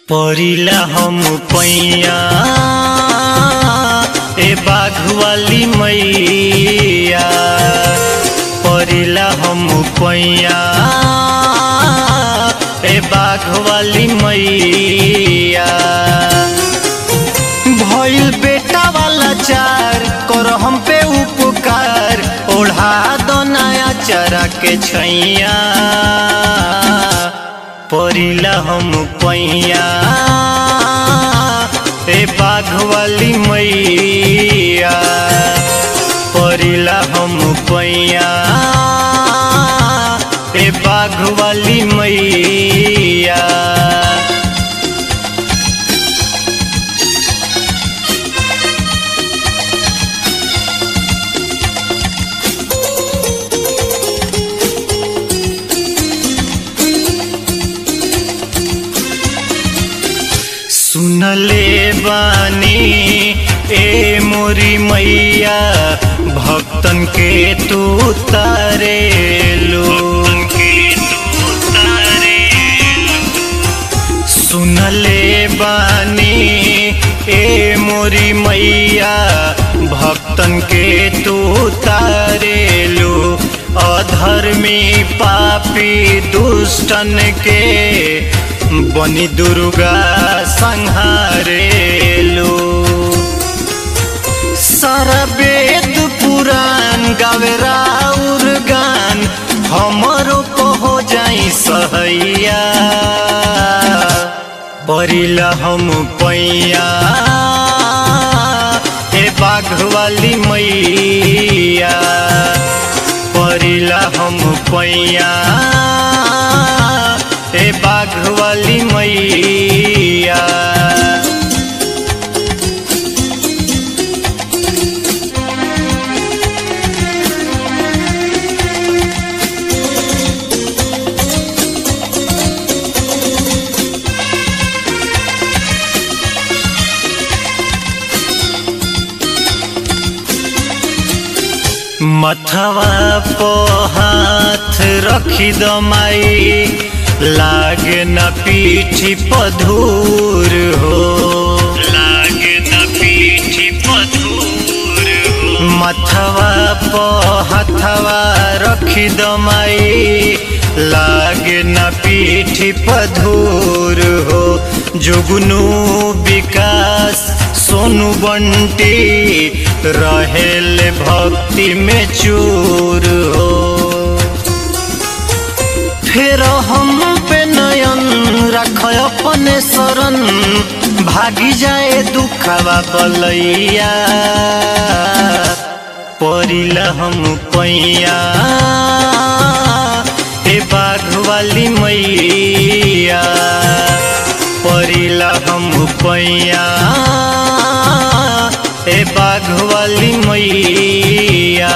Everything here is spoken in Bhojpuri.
परिला हम पैया ए बाघवाली मैया, परिला हम पैया ए बाघवाली मैया। भइल बेटा वाला चार कर हम पे उपकार, ओढ़ा दो नया चरा के छैया। परिला हम पैया ए बाघवाली मैया, परिला हम पैया ए बाघवाली मैया। सुनले बानी ए मोरी मैया, भक्तन के तू तारेलू। सुनले बानी ए मोरी मैया, भक्तन के तू तारेलू। अधर्मी पापी दुष्टन के बनी दुर्गा संहारेलू। सारा वेद पुराण गावे राउर गान, हमरो को हो जाई सहैया। परिला हम पैया ए बाघवाली मैया, परिला हम पैया ए बाघवाली मैया। मथवा पो हाथ रखी दो माई, लागे न पीठी पधूर हो, लागे न पीठी पधूर हो। मथवा पो हथवा रखी दो माई, लागे न पीठी पधूर हो। जुगनू विकास सोनू बंटी, रहेल भक्ति में चूर हो। फिर हम पे नयन रख अपने शरण, भागी जाए दुखवा बलैया। परिला हम पैया ए बाघवाली मैया, परिला हम पैया ए बाघवाली मैया।